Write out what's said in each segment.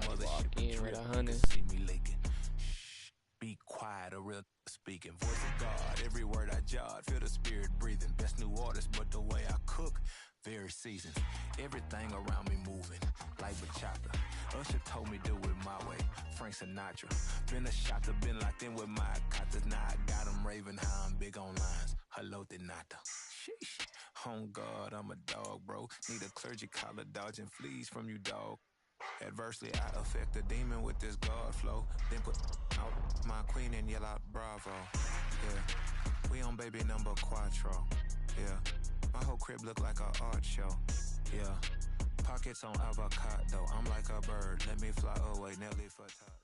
mothership drip. See me leaking. Be quiet, a real speaking. Voice of God, every word I jot. Feel the spirit breathing. Best new artist, but the way I cook, very seasoned. Everything around me moving, like bachata. Usher told me do it my way. Frank Sinatra. Been a shotter, been locked in with my katas. Now I got them raving how I'm big on lines. Hello, de nata. Sheesh. On God, I'm a dog, bro. Need a clergy collar, dodging fleas from you, dog. Adversely, I affect the demon with this God flow. Then put out my queen and yell out bravo. Yeah, we on baby number quattro. Yeah, my whole crib look like a art show. Yeah, pockets on avocado. I'm like a bird. Let me fly away, Nelly for top.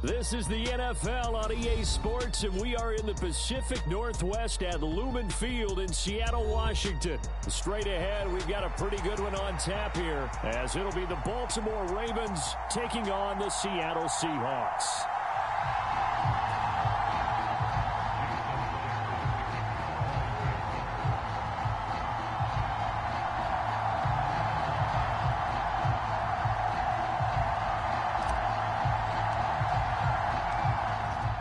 This is the NFL on EA Sports, and we are in the Pacific Northwest at Lumen Field in Seattle, Washington. Straight ahead, we've got a pretty good one on tap here, as it'll be the Baltimore Ravens taking on the Seattle Seahawks.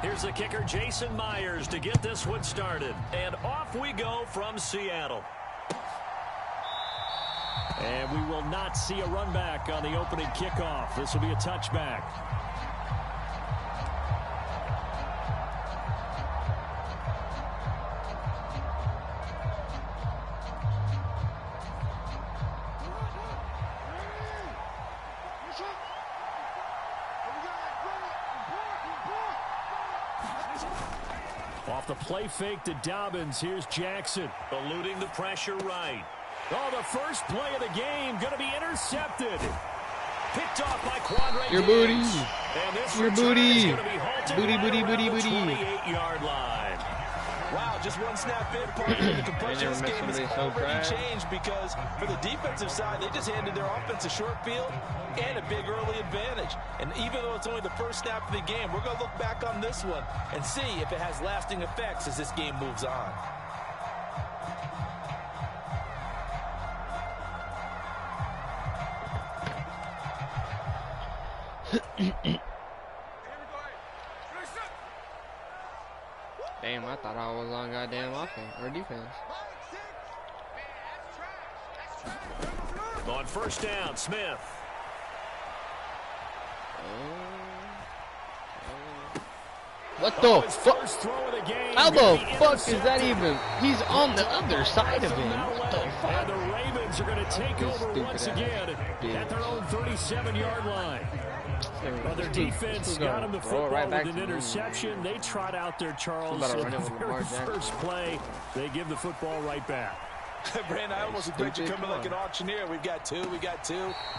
Here's the kicker, Jason Myers, to get this one started. And off we go from Seattle. And we will not see a run back on the opening kickoff. This will be a touchback. Off the play fake to Dobbins. Here's Jackson, eluding the pressure right. Oh, the first play of the game going to be intercepted. Picked off by Quandre. Your booty. And this Your booty. Booty, booty, booty, booty. 28-yard line. Wow, just one snap in. Part of the completion of this game has already changed because for the defensive side, they just handed their offense a short field and a big early advantage. And even though it's only the first snap of the game, we're going to look back on this one and see if it has lasting effects as this game moves on. Damn, I thought I was on goddamn offense or defense. On first down, Smith. What the fuck? How the fuck is is that even? He's on the other side of him. What the And fuck? the Ravens are going to take over once again at their own 37-yard line. Well, their defense got him the football right back with an interception. They trot out there, Charles. About to In run the it with very Lamar Jackson. first play, they give the football right back. Brandon, I almost expect you coming like an auctioneer. We've got two. Do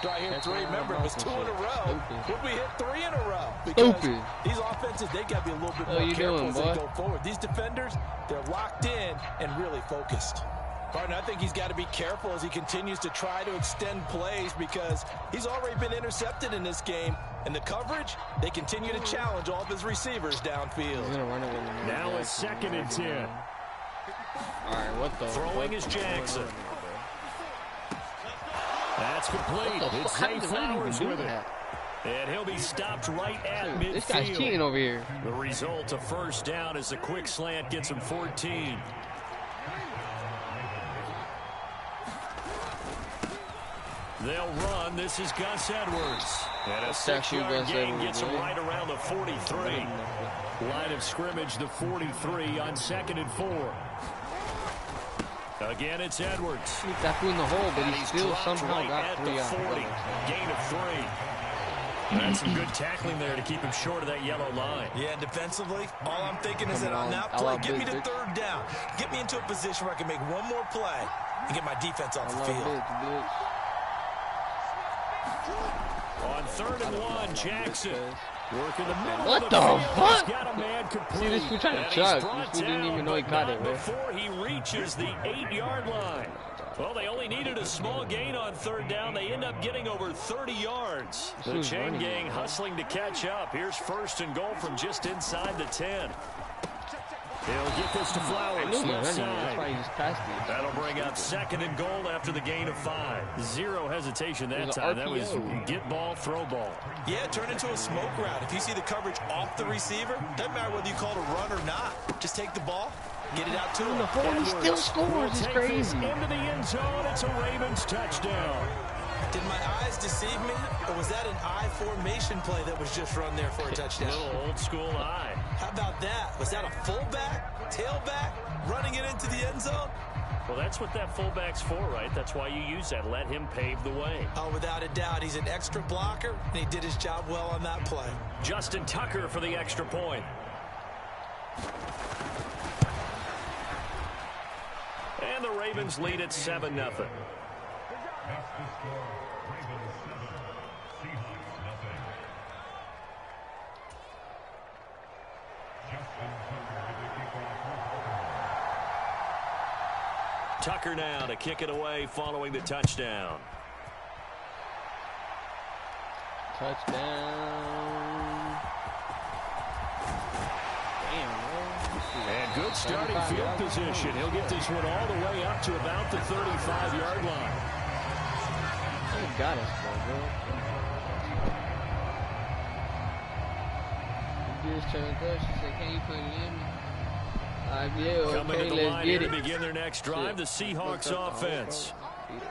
I hear three? Remember, it was 2 in a row. Would we hit 3 in a row? Because these offenses, they got to be a little bit more careful as they go forward. These defenders, they're locked in and really focused. Pardon, I think he's got to be careful as he continues to try to extend plays because he's already been intercepted in this game. And the coverage, they continue to challenge all of his receivers downfield. Now it's 2nd and 10. All right, what the? Throwing is Jackson. That's complete. It's Zay Flowers with it. And he'll be stopped right at midfield. This guy's cheating over here. The result, a first down as the quick slant gets him 14. They'll run. This is Gus Edwards. And a 6-yard gain gets him right around the 43. Line of scrimmage, the 43 on 2nd and 4. Again, it's Edwards. He got through in the hole, but he still somehow got 3 out. 40. Gain of 3. That's some good tackling there to keep him short of that yellow line. Yeah, defensively, all I'm thinking is that on that play, get me to 3rd down. Get me into a position where I can make one more play and get my defense off the field. On 3rd and 1, Jackson. Work in the middle What of the the field. fuck? He's got a man complete. See, this fool trying to chuck. This fool didn't even know he caught it, right? Before he reaches the 8-yard line. Well, they only needed a small gain on 3rd down. They end up getting over 30 yards. The chain gang hustling to catch up. Here's 1st and goal from just inside the 10. He'll get this to Flowers. That's why he just passed it. That'll bring up 2nd and goal after the gain of 5. Zero hesitation that time. That was get ball, throw ball. Yeah, turn into a smoke route. If you see the coverage off the receiver, doesn't matter whether you call it a run or not. Just take the ball, get it out to him. He still scores. It's crazy. Into the end zone. It's a Ravens touchdown. Did my eyes deceive me, or was that an I formation play that was just run there for a touchdown? A little old school eye. How about that? Was that a fullback, tailback, running it into the end zone? Well, that's what that fullback's for, right? That's why you use that. Let him pave the way. Oh, without a doubt. He's an extra blocker, and he did his job well on that play. Justin Tucker for the extra point. And the Ravens lead at 7-0. Tucker now to kick it away following the touchdown. Touchdown. Damn, bro. And good starting field position. He'll get this one all the way up to about the 35-yard line. He got us, bro. He just turned to us. She said, can you put it in? Coming to the line here to begin their next drive, the Seahawks offense.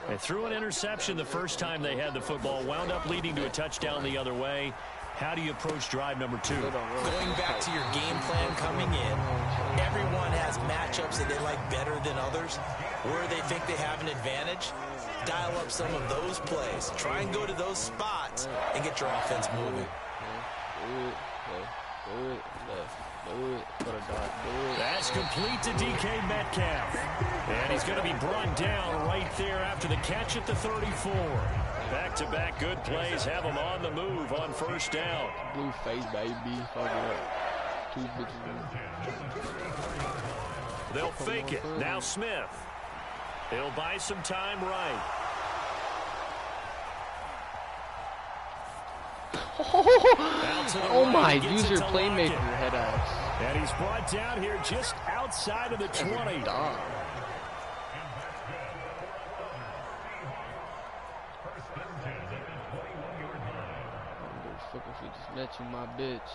They threw an interception the first time they had the football, wound up leading to a touchdown the other way. How do you approach drive number 2? Going back to your game plan coming in, everyone has matchups that they like better than others, where they think they have an advantage. Dial up some of those plays. Try and go to those spots and get your offense moving. That's complete to DK Metcalf. And he's going to be brought down right there after the catch at the 34. Back-to-back good plays have him on the move on first down. Blue face, baby. Fuck it up. 2 bitches. They'll fake it. Now Smith. He'll buy some time right. Oh my, use your playmaker, head ass. And he's brought down here just outside of the 20. Fuck if you just met you, my bitch.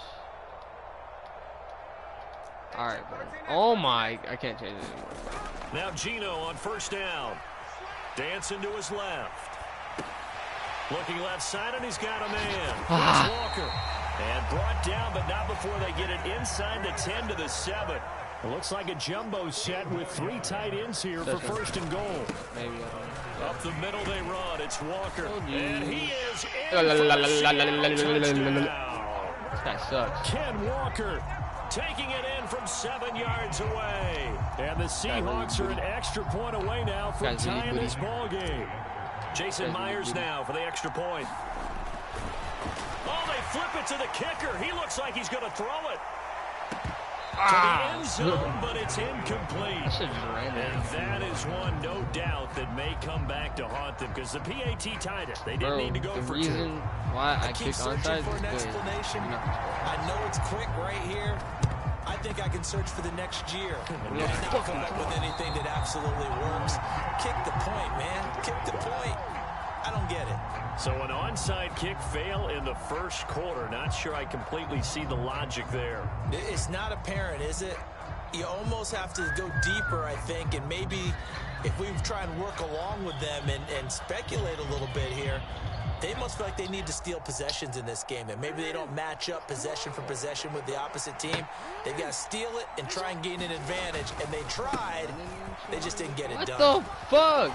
Alright, bro. Oh my, I can't change it anymore. Now Gino on first down. Dancing to his left. Looking left side, and he's got a man. It's Walker. And brought down, but not before they get it inside the 10 to the 7. It looks like a jumbo set with 3 tight ends here for first and goal. Maybe. Up the middle they run. It's Walker. And he is in This guy sucks. Ken Walker taking it in from 7 yards away. And the Seahawks are an extra point away now from tying this ball game. Jason Myers now for the extra point. Oh, they flip it to the kicker. He looks like he's going to throw it. To the end zone, but it's incomplete. And that is one, no doubt, that may come back to haunt them because the PAT tied it. They didn't need to go for 2. The reason why I keep searching for an explanation. I know it's quick right here. I think I can search for the next year and might not come up with anything that absolutely works. Kick the point, man. Kick the point. I don't get it. So an onside kick fail in the first quarter. Not sure I completely see the logic there. It's not apparent, is it? You almost have to go deeper, I think, and maybe if we try and work along with them and speculate a little bit here, they must feel like they need to steal possessions in this game, and maybe they don't match up possession for possession with the opposite team. They've got to steal it and try and gain an advantage, and they tried. They just didn't get it done. What the fuck?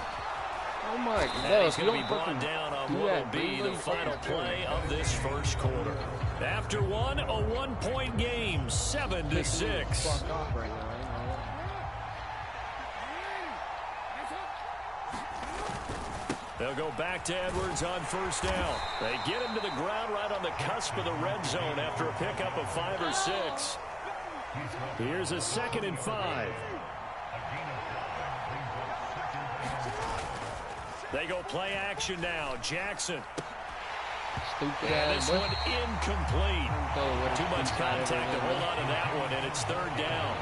Oh my God. He's going to be brought down on what will be the final play of this first quarter. After one, a 1-point game, 7-6. They'll go back to Edwards on first down. They get him to the ground right on the cusp of the red zone after a pickup of 5 or 6. Here's a 2nd and 5. They go play action now. Jackson. And this one incomplete. Too much contact to hold on to that one, and it's 3rd down.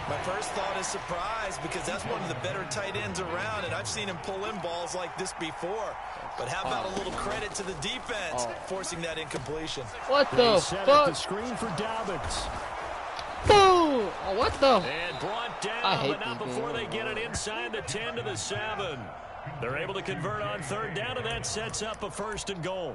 My first thought is surprise because that's one of the better tight ends around, and I've seen him pull in balls like this before. But how about a little credit to the defense forcing that incompletion? What the fuck? The screen for Dobbins. Boom! Oh, what the? And brought down, but not before they get it inside the 10 to the 7. They're able to convert on third down, and that sets up a 1st and goal.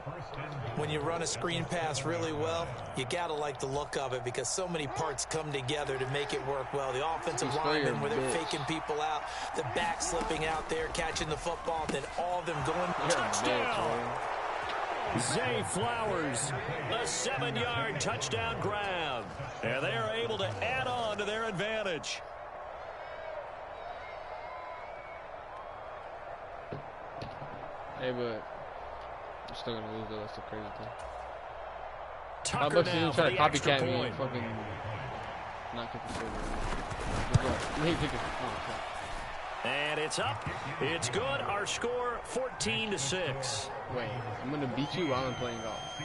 When you run a screen pass really well, you got to like the look of it because so many parts come together to make it work well. The offensive linemen where they're faking people out, the back slipping out there, catching the football, then all of them going touchdown. Zay Flowers, a 7-yard touchdown grab. And they are able to add on to their advantage. Hey, but I'm still going to lose, though. That's the crazy thing. Tucker now for the extra point. Me and fucking not kick the field goal. And it's up. It's good. Our score, 14-6. Wait, I'm going to beat you while I'm playing golf.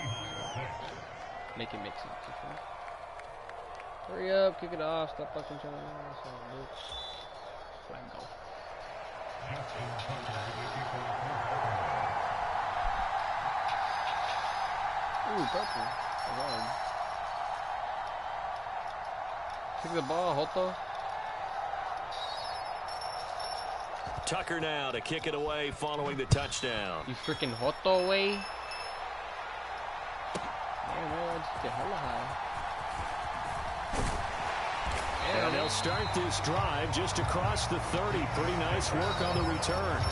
Make it make sense. Hurry up, kick it off. Stop fucking trying to flag golf. Ooh, purple. Kick the ball, Hoto. Tucker now to kick it away following the touchdown. You freaking Hoto away. Man, I just get hella high. And they'll start this drive just across the 30. Pretty nice work on the return.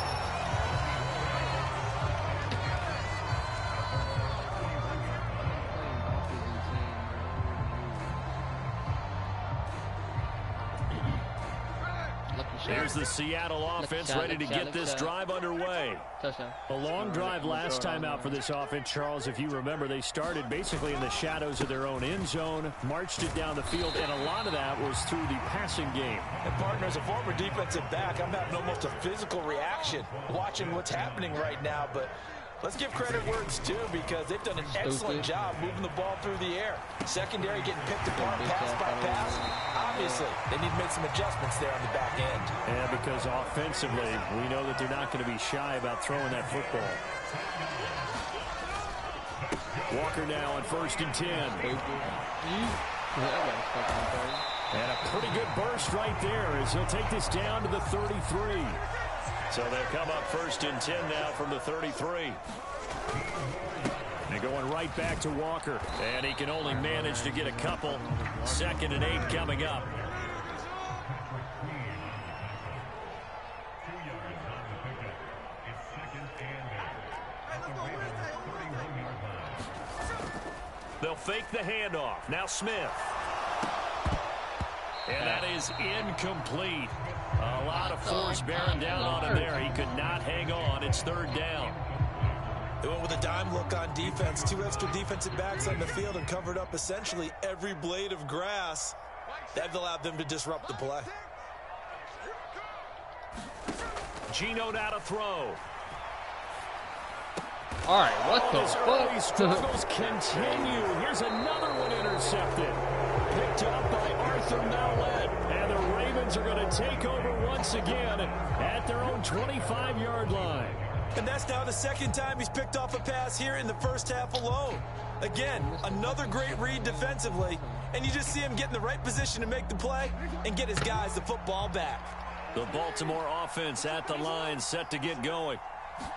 There's the Seattle offense ready to get this drive underway. Touchdown. A long drive last time out for this offense, Charles. If you remember, they started basically in the shadows of their own end zone, marched it down the field, and a lot of that was through the passing game. And partner, as a former defensive back, I'm having almost a physical reaction watching what's happening right now, but let's give credit where it's due because they've done an excellent job moving the ball through the air. Secondary getting picked apart pass by pass. Obviously, they need to make some adjustments there on the back end. Yeah, because offensively, we know that they're not going to be shy about throwing that football. Walker now on 1st and 10. And a pretty good burst right there as he'll take this down to the 33. So they'll come up 1st and 10 now from the 33. They're going right back to Walker. And he can only manage to get a couple. 2nd and 8 coming up. They'll fake the handoff. Now Smith. And that is incomplete. A lot of force bearing down on him there. He could not hang on. It's 3rd down. They went with a dime look on defense. 2 extra defensive backs on the field and covered up essentially every blade of grass. That allowed them to disrupt the play. Gino now to throw. All right, what the fuck? Early struggles continue. Here's another one intercepted. Picked up by Arthur Mallett. And the Ravens are going to take over once again at their own 25-yard line. And that's now the 2nd time he's picked off a pass here in the first half alone. Again, another great read defensively. And you just see him get in the right position to make the play and get his guys the football back. The Baltimore offense at the line, set to get going.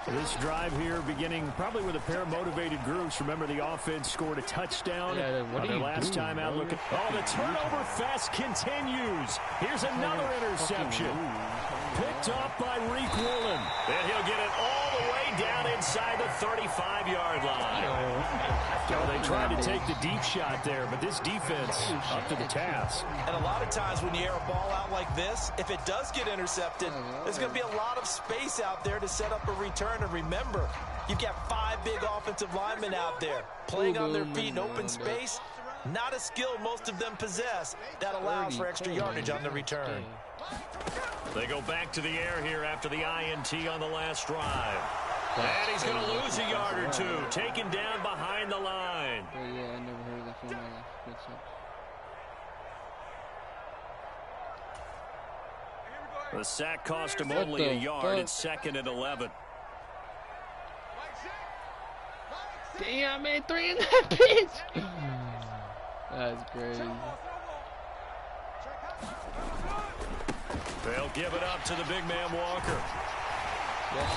This drive here beginning probably with a pair of motivated groups. Remember, the offense scored a touchdown on their last time out. Look at the turnover fest continues. Here's another interception. Picked off by Reek Woolen. And he'll get it all the way down inside the 35-yard line. They tried to take the deep shot there, but this defense up to the task. And a lot of times when you air a ball out like this, if it does get intercepted, there's going to be a lot of space out there to set up a return. And remember, you've got 5 big offensive linemen out there playing on their feet in open space. Not a skill most of them possess that allows for extra yardage on the return. They go back to the air here after the INT on the last drive. And he's going to lose a yard or 2, taken down behind the line. Yeah, I never heard that from my The sack cost him only a yard. It's 2nd and 11. Damn, man, 3 in that bitch. That's crazy. They'll give it up to the big man Walker.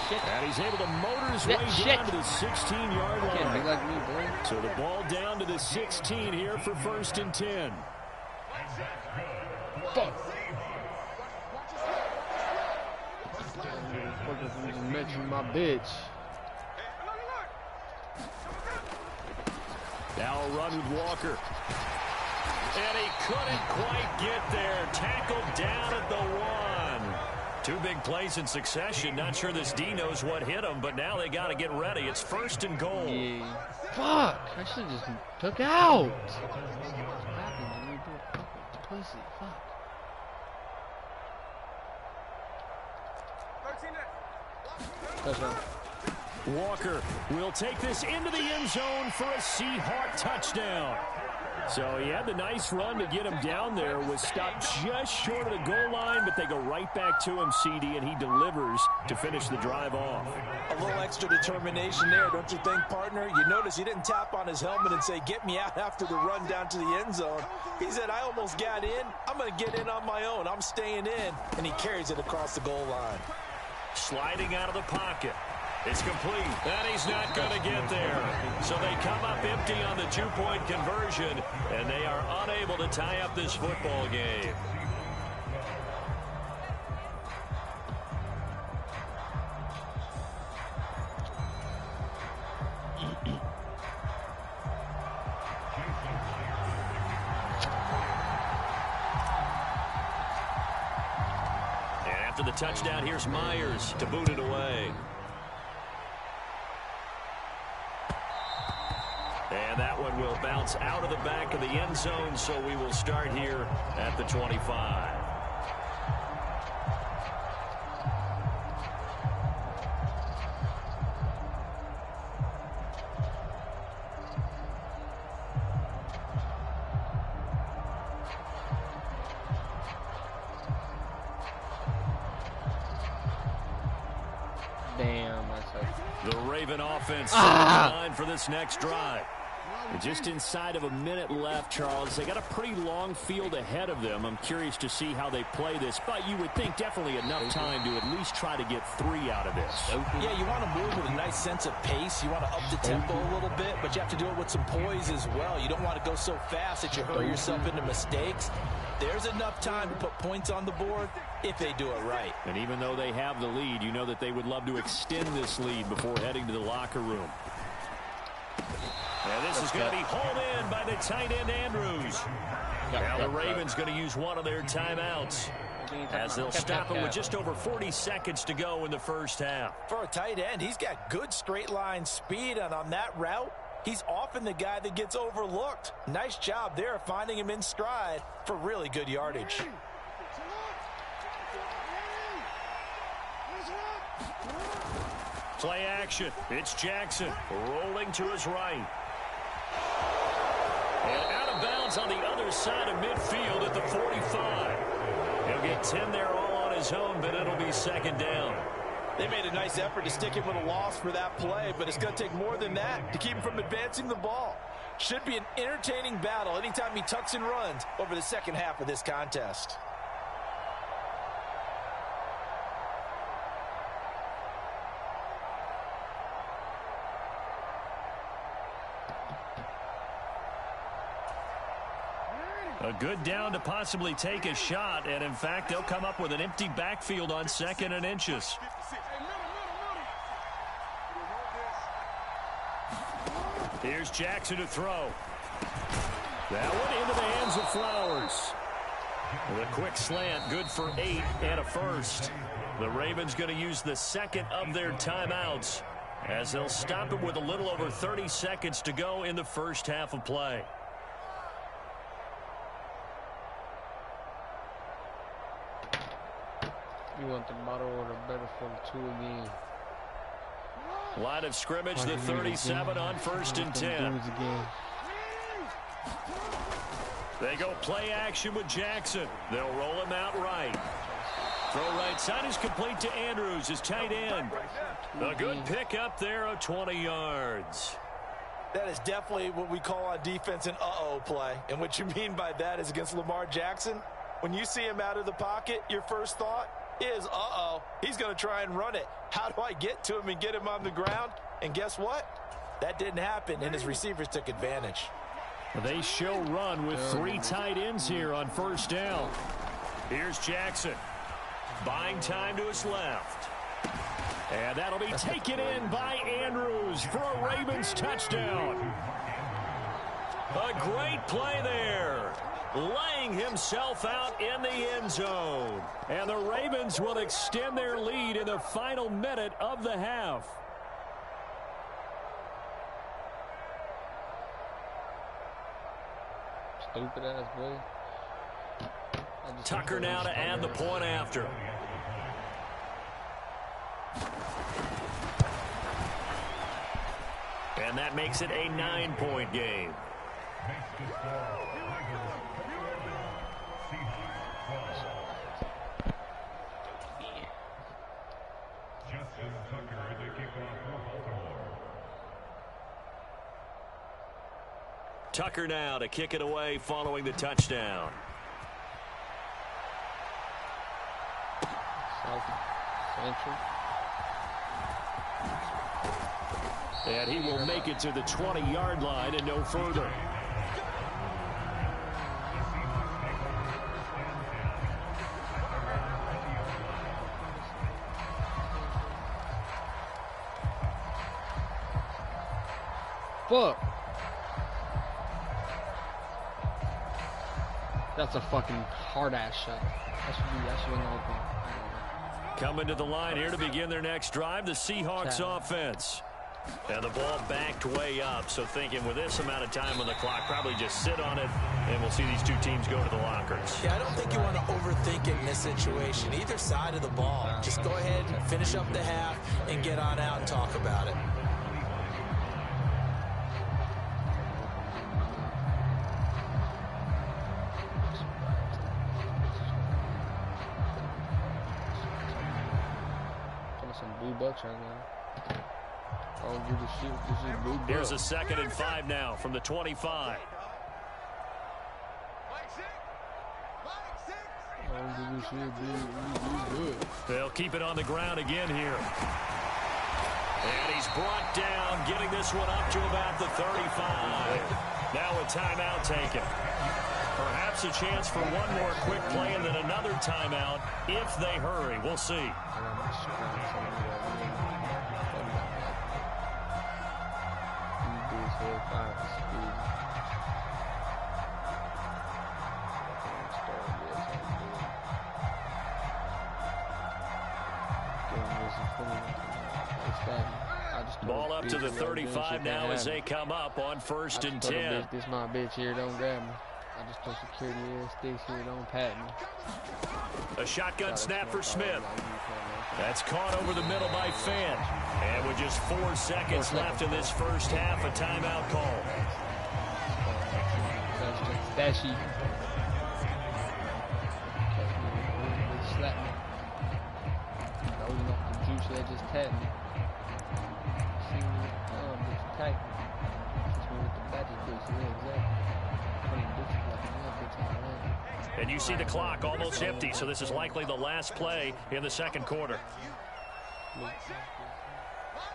Shit. And he's able to motor his way down to the 16-yard line. Can't be like me, boy. So the ball down to the 16 here for 1st and 10. Fuck. Just mention my bitch. Now a run with Walker. And he couldn't quite get there. Tackled down at the 1. 2 big plays in succession. Not sure this D knows what hit him, but now they got to get ready. It's 1st and goal. Yeah. Fuck. I should have just took out. What happened to me, bro? Pussy. Fuck. Touchdown. Walker will take this into the end zone for a Seahawk touchdown. So he had the nice run to get him down there, was stopped just short of the goal line, but they go right back to him, CD, and he delivers to finish the drive off. A little extra determination there, don't you think, partner? You notice he didn't tap on his helmet and say, get me out after the run down to the end zone. He said, I almost got in. I'm going to get in on my own. I'm staying in. And he carries it across the goal line. Sliding out of the pocket. It's complete. And he's not going to get there. So they come up empty on the 2-point conversion, and they are unable to tie up this football game. And after the touchdown, here's Myers to boot it away. And that one will bounce out of the back of the end zone, so we will start here at the 25. Damn, that's The Raven offense line for this next drive. Just inside of a minute left, Charles. They got a pretty long field ahead of them. I'm curious to see how they play this, but you would think definitely enough time to at least try to get 3 out of this. Yeah, you want to move with a nice sense of pace. You want to up the tempo a little bit, but you have to do it with some poise as well. You don't want to go so fast that you hurry yourself into mistakes. There's enough time to put points on the board if they do it right. And even though they have the lead, you know that they would love to extend this lead before heading to the locker room. And this is going to be hauled in by the tight end, Andrews. Now the Ravens going to use one of their timeouts as they'll stop it with just over 40 seconds to go in the first half. For a tight end, he's got good straight line speed, and on that route, he's often the guy that gets overlooked. Nice job there finding him in stride for really good yardage. Play action. It's Jackson rolling to his right. And out of bounds on the other side of midfield at the 45. He'll get 10 there all on his own, but it'll be 2nd down. They made a nice effort to stick him with a loss for that play, but it's going to take more than that to keep him from advancing the ball. Should be an entertaining battle anytime he tucks and runs over the second half of this contest. A good down to possibly take a shot, and in fact, they'll come up with an empty backfield on 2nd and inches. Here's Jackson to throw. That one into the hands of Flowers. The quick slant, good for 8 and a first. The Ravens going to use the 2nd of their timeouts as they'll stop it with a little over 30 seconds to go in the first half of play. You want the bottle or the better for the 2 again. Line of scrimmage, the 37 on 1st and 10. They go play action with Jackson. They'll roll him out right. Throw right side is complete to Andrews, his tight end. A good pickup there of 20 yards. That is definitely what we call on defense an uh-oh play. And what you mean by that is against Lamar Jackson, when you see him out of the pocket, your first thought is, uh-oh, he's going to try and run it. How do I get to him and get him on the ground? And guess what? That didn't happen, and his receivers took advantage. They show run with 3 tight ends here on first down. Here's Jackson. Buying time to his left. And that'll be taken in by Andrews for a Ravens touchdown. A great play there. Laying himself out in the end zone. And the Ravens will extend their lead in the final minute of the half. Stupid ass boy. Tucker now to add the point after. And that makes it a 9-point game. Tucker now to kick it away following the touchdown. And he will make it to the 20-yard line and no further. Fuck. That's a fucking hard-ass shot. That should be an open. Coming to the line here to begin their next drive, the Seahawks offense. And the ball backed way up, so thinking with this amount of time on the clock, probably just sit on it, and we'll see these two teams go to the lockers. Yeah, I don't think you want to overthink it in this situation. Either side of the ball. Just go ahead and finish up the half and get on out and talk about it. Bucks right now. Oh, give the shit. This is blue. Here's a 2nd and 5 now from the 25. Oh, give this shit, dude. They'll keep it on the ground again here. And he's brought down, getting this one up to about the 35. Now a timeout taken. Perhaps a chance for one more quick play and then another timeout if they hurry. We'll see. Ball up to the 35 now as they come up on 1st and 10. This my bitch here, don't grab me. I just put security ass sticks here, don't pat me. A shotgun snap for Smith. That's caught over the middle by Fant. And with just 4 seconds left in this first half, a timeout call. That's you. Slap me. Loading up the juice that just tapped me. See me? Oh, bitch, tight. Just went with the battery bitch. Yeah, exactly. And you see the clock almost empty, so this is likely the last play in the 2nd quarter.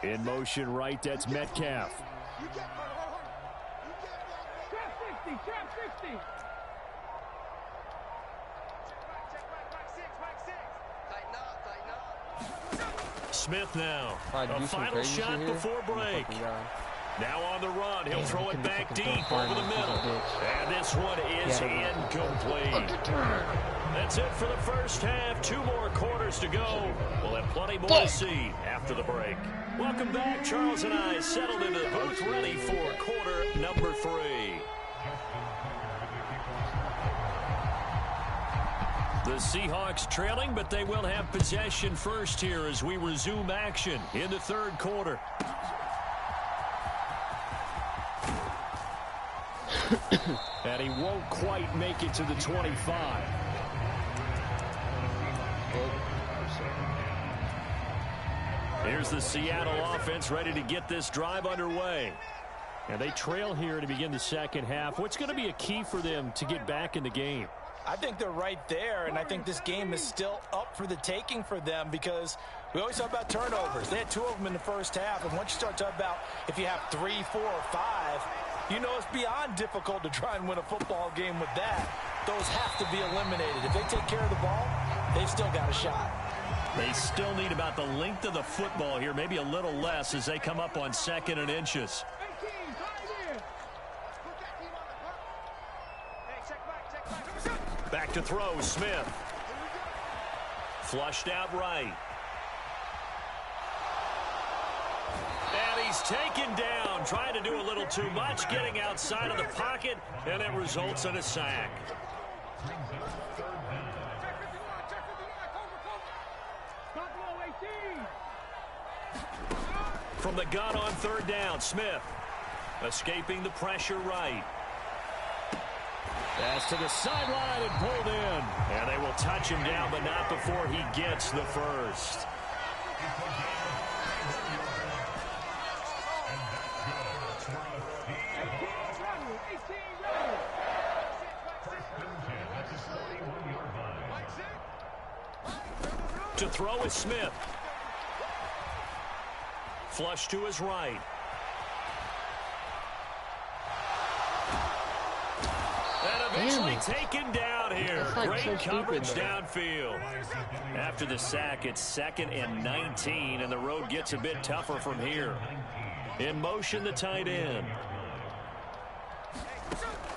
In motion right, that's Metcalf. Smith now. A final shot before break. Now on the run, he'll throw it back deep over the middle. And this one is incomplete. That's it for the first half. 2 more quarters to go. We'll have plenty more to see after the break. Welcome back. Charles and I settled into the booth, ready for quarter number 3. The Seahawks trailing, but they will have possession first here as we resume action in the 3rd quarter. And he won't quite make it to the 25. Here's the Seattle offense ready to get this drive underway. And they trail here to begin the second half. What's going to be a key for them to get back in the game? I think they're right there, and I think this game is still up for the taking for them because we always talk about turnovers. They had 2 of them in the first half, and once you start talking about if you have 3, 4, or 5, you know it's beyond difficult to try and win a football game with that. Those have to be eliminated. If they take care of the ball, they've still got a shot. They still need about the length of the football here, maybe a little less as they come up on 2nd and inches. Back to throw, Smith. Flushed out right. And he's taken down, trying to do a little too much, getting outside of the pocket, and it results in a sack. From the gun on 3rd down, Smith escaping the pressure right. Pass to the sideline and pulled in. And they will touch him down, but not before he gets the first. To throw is Smith. Flush to his right. Eventually taken down here. Great coverage downfield. After the sack, it's 2nd and 19, and the road gets a bit tougher from here. In motion, the tight end.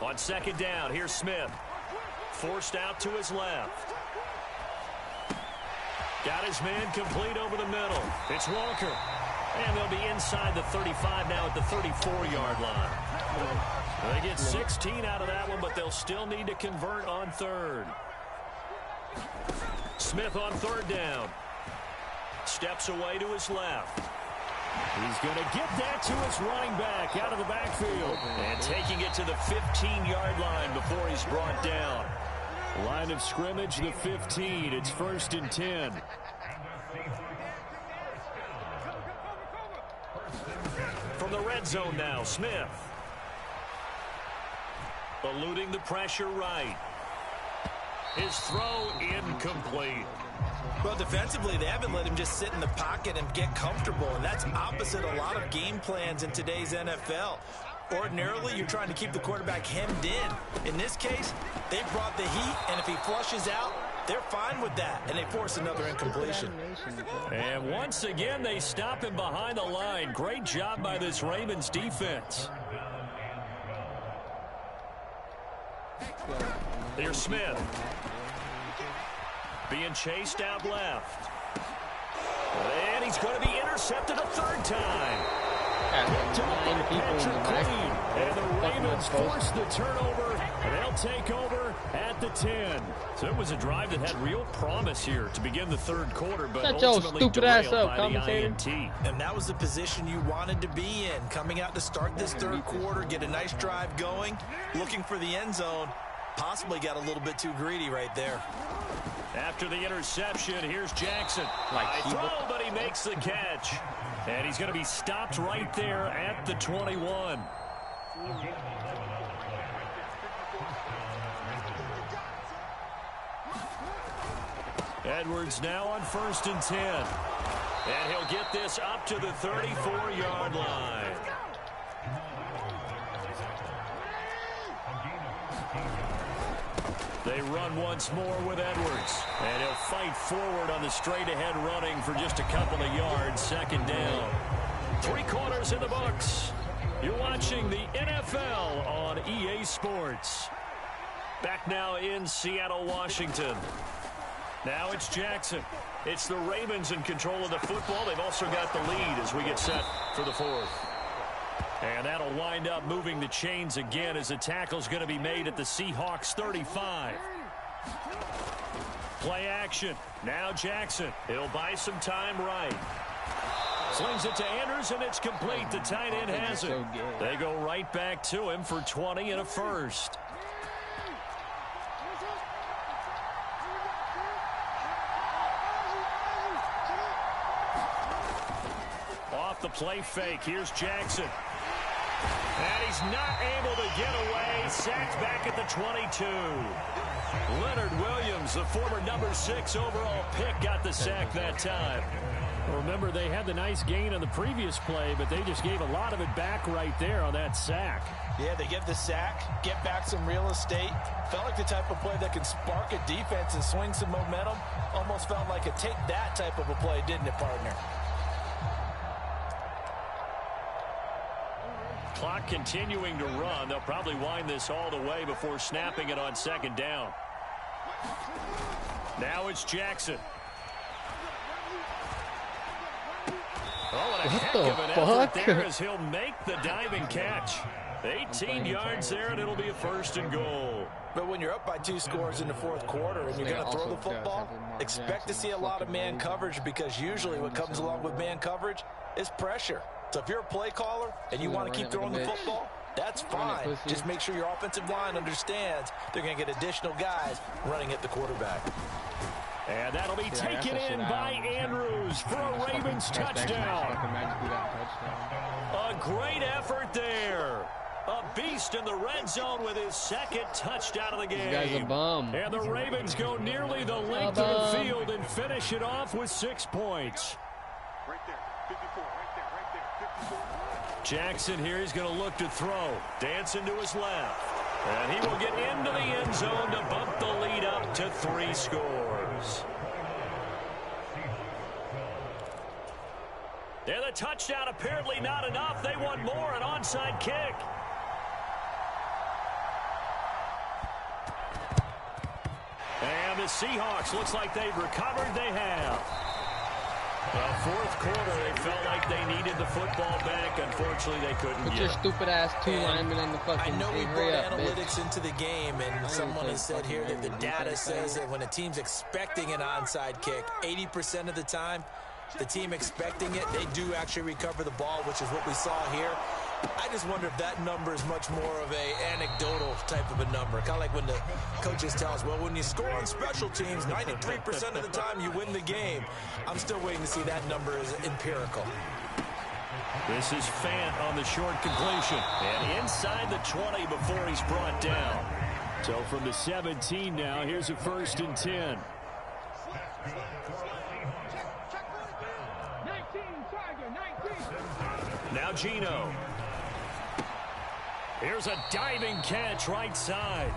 On 2nd down, here's Smith. Forced out to his left. Got his man complete over the middle. It's Walker. And they'll be inside the 35 now at the 34-yard line. They get 16 out of that one, but they'll still need to convert on 3rd. Smith on 3rd down. Steps away to his left. He's going to get that to his running back out of the backfield. And taking it to the 15-yard line before he's brought down. Line of scrimmage, the 15. It's 1st and 10. From the red zone now, Smith. Eluding the pressure right. His throw incomplete. Well, defensively, they haven't let him just sit in the pocket and get comfortable, and that's opposite a lot of game plans in today's NFL. Ordinarily, you're trying to keep the quarterback hemmed in. In this case, they brought the heat, and if he flushes out, they're fine with that, and they force another incompletion. And once again, they stop him behind the line. Great job by this Ravens defense. Here's Smith. Being chased out left. And he's going to be intercepted a 3rd time. To and the Ravens force the turnover, and they'll take over at the 10. So it was a drive that had real promise here to begin the 3rd quarter, but ultimately derailed by the INT. And that was the position you wanted to be in, coming out to start this 3rd quarter, get a nice drive going, looking for the end zone. Possibly got a little bit too greedy right there. After the interception, here's Jackson. High throw, but he makes the catch. And he's going to be stopped right there at the 21. Edwards now on 1st and 10. And he'll get this up to the 34-yard line. They run once more with Edwards. And he'll fight forward on the straight-ahead running for just a couple of yards. 2nd down. 3 quarters in the books. You're watching the NFL on EA Sports. Back now in Seattle, Washington. Now it's Jackson. It's the Ravens in control of the football. They've also got the lead as we get set for the 4th. And that'll wind up moving the chains again as the tackle's going to be made at the Seahawks 35. Play action. Now Jackson. He'll buy some time right. Slings it to Andrews, and it's complete. The tight end has it. They go right back to him for 20 and a first. play fake. Here's Jackson. And he's not able to get away. Sacked back at the 22. Leonard Williams, the former number 6 overall pick, got the sack that time. Remember, they had the nice gain on the previous play, but they just gave a lot of it back right there on that sack. Yeah, they get the sack, get back some real estate. Felt like the type of play that can spark a defense and swing some momentum. Almost felt like a take that type of a play, didn't it, partner? Clock continuing to run. They'll probably wind this all the way before snapping it on second down. Now it's Jackson. Oh, and a heck of an effort there as he'll make the diving catch. 18 yards there, and it'll be a 1st and goal. But when you're up by 2 scores in the 4th quarter and you're going to throw the football, expect to see a lot of man coverage, because usually what comes along with man coverage is pressure. So if you're a play caller and you want to keep throwing the football, that's fine. Just make sure your offensive line understands they're going to get additional guys running at the quarterback. And that'll be taken in by Andrews for a Ravens touchdown. A great effort there. A beast in the red zone with his 2nd touchdown of the game. This guy's a bum. And the Ravens go nearly the length of the field and finish it off with 6 points. Right there, 54, right there, 54. Jackson here, he's going to look to throw. Dancing to his left. And he will get into the end zone to bump the lead up to 3 scores. And the touchdown apparently not enough. They want more, an onside kick. And the Seahawks, looks like they've recovered. They have. Well, 4th quarter, they felt like they needed the football back. Unfortunately, they couldn't Put get your it. stupid-ass 2 linemen in the fucking... I know we brought analytics bitch. into the game, and someone has said here that the data says that when a team's expecting an onside kick, 80% of the time, the team expecting it, they do actually recover the ball, which is what we saw here. I just wonder if that number is much more of a anecdotal type of a number. Kind of like when the coaches tell us, well, when you score on special teams, 93% of the time you win the game. I'm still waiting to see that number is empirical. This is Fant on the short completion. And inside the 20 before he's brought down. So from the 17 now, here's a 1st and 10. Now Gino. Here's a diving catch right side.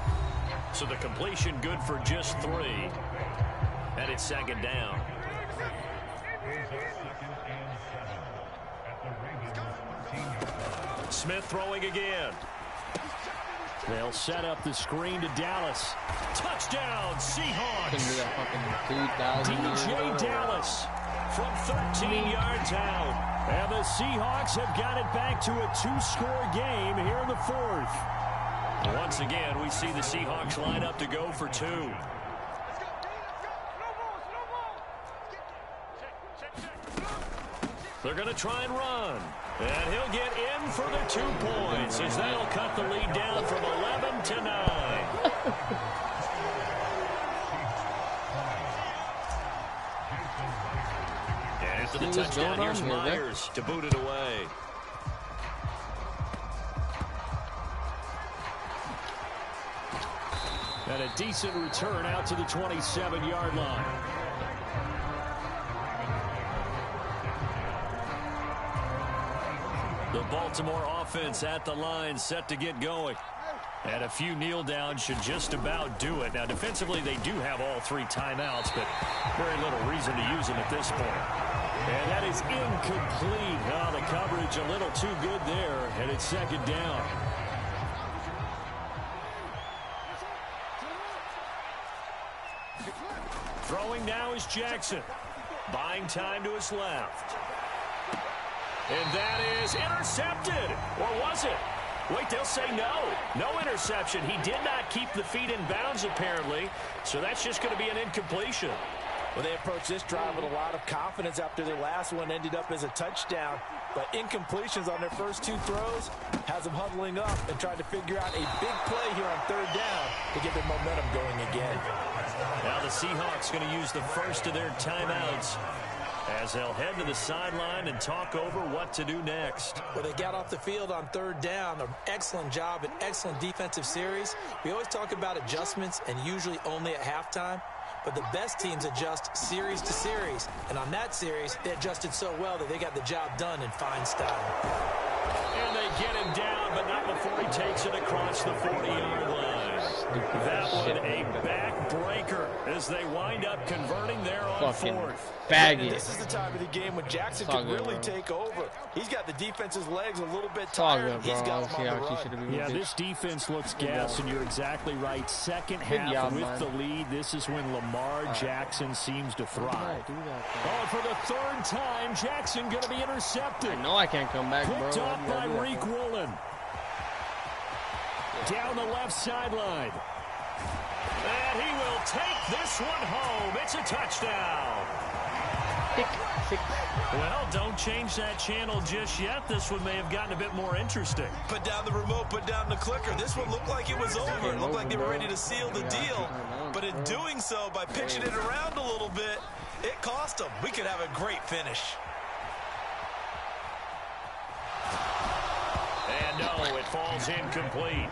So the completion good for just 3. And it's 2nd down. Smith throwing again. They'll set up the screen to Dallas. Touchdown, Seahawks. DJ Dallas from 13 yards out. And the Seahawks have got it back to a 2-score game here in the 4th. Once again, we see the Seahawks line up to go for 2. They're going to try and run. And he'll get in for the 2 points as that'll cut the lead down from 11 to 9. And after the touchdown, here's Myers to boot it away. And a decent return out to the 27-yard line. The Baltimore offense at the line, set to get going. And a few kneel downs should just about do it. Now, defensively, they do have all 3 timeouts, but very little reason to use them at this point. And that is incomplete. Oh, the coverage a little too good there, and it's 2nd down. Throwing now is Jackson. Buying time to his left. And that is intercepted. Or was it? Wait, they'll say no. No interception. He did not keep the feet in bounds, apparently. So that's just going to be an incompletion. Well, they approached this drive with a lot of confidence after their last one ended up as a touchdown. But incompletions on their first 2 throws has them huddling up and trying to figure out a big play here on 3rd down to get their momentum going again. Now the Seahawks going to use the first of their timeouts as they'll head to the sideline and talk over what to do next. Well, they got off the field on third down. An excellent job, an excellent defensive series. We always talk about adjustments and usually only at halftime. But the best teams adjust series to series. And on that series, they adjusted so well that they got the job done in fine style. And they get him down, but not before he takes it across the 40-yard line. That one a backbreaker as they wind up converting there on fourth. This is the time of the game when Jackson can really take over. He's got the defense's legs a little bit tired. He's got him on the run. Yeah, this defense looks gassed, and you're exactly right. Second half with the lead, this is when Lamar Jackson seems to thrive. Oh, for the third time, Jackson going to be intercepted. I know I can't come back, bro. Picked up by Reek Woolen. Down the left sideline. And he will take this one home. It's a touchdown. Well, don't change that channel just yet. This one may have gotten a bit more interesting. Put down the remote, put down the clicker. This one looked like it was over. It looked like they were ready to seal the deal. But in doing so, by pitching it around a little bit, it cost them. We could have a great finish. And no, it falls incomplete.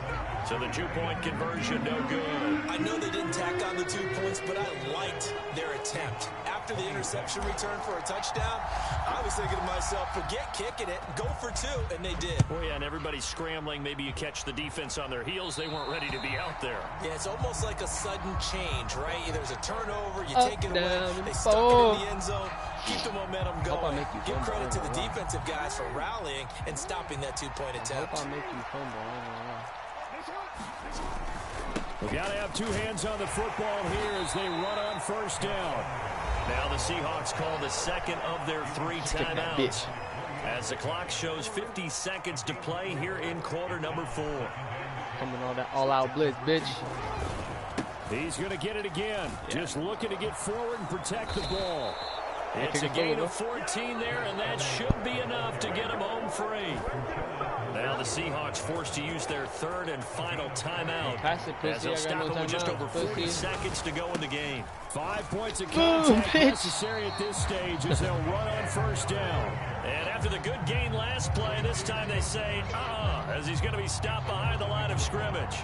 So the two-point conversion, no good. I know they didn't tack on the 2 points, but I liked their attempt. After the interception return for a touchdown, I was thinking to myself, forget kicking it, go for two, and they did. Oh, yeah, and everybody's scrambling. Maybe you catch the defense on their heels. They weren't ready to be out there. Yeah, it's almost like a sudden change, right? There's a turnover, you take it away, they stuck it in the end zone. Keep the momentum going. Give credit to the defensive guys for rallying and stopping that two-point attempt. I'll make you fumble. We got to have two hands on the football here as they run on first down. Now the Seahawks call the second of their 3 timeouts. As the clock shows 50 seconds to play here in quarter number 4. Coming on that all-out blitz, bitch. He's going to get it again. Just looking to get forward and protect the ball. It's a gain of 14 there, and that should be enough to get him home free. Now the Seahawks forced to use their third and final timeout. As they'll stop it with just over 40 seconds to go in the game. 5 points of contact necessary at this stage as they'll run on first down. And after the good gain last play, this time they say, as he's going to be stopped behind the line of scrimmage.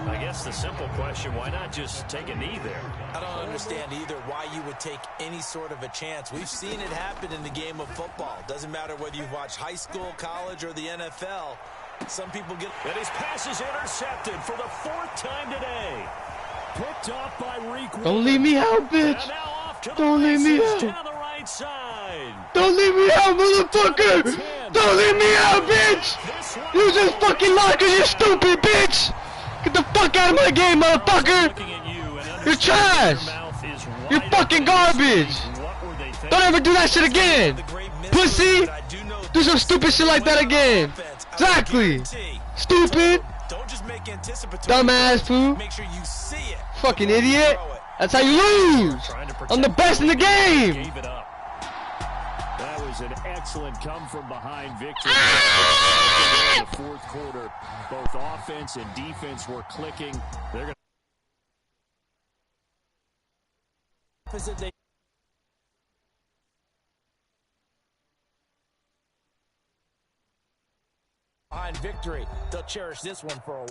I guess the simple question, why not just take a knee there? I don't understand either why you would take any sort of a chance. We've seen it happen in the game of football. Doesn't matter whether you've watched high school, college, or the NFL. Some people get... And his pass is intercepted for the 4th time today. Picked off by Reek. Don't leave me out, bitch. Don't leave me out. Down the right side. Don't leave me out, motherfucker. Don't leave me out, bitch. You just fucking lied because you're stupid, bitch. Get the fuck out of my game, motherfucker. You're trash. You're fucking garbage. Don't ever do that shit again. Pussy. Do some stupid shit like that again. Exactly. Stupid. Dumbass fool. Fucking idiot. That's how you lose. I'm the best in the game. That was an excellent come-from-behind victory. In the fourth quarter, both offense and defense were clicking. They're going behind victory. They'll cherish this one for a while.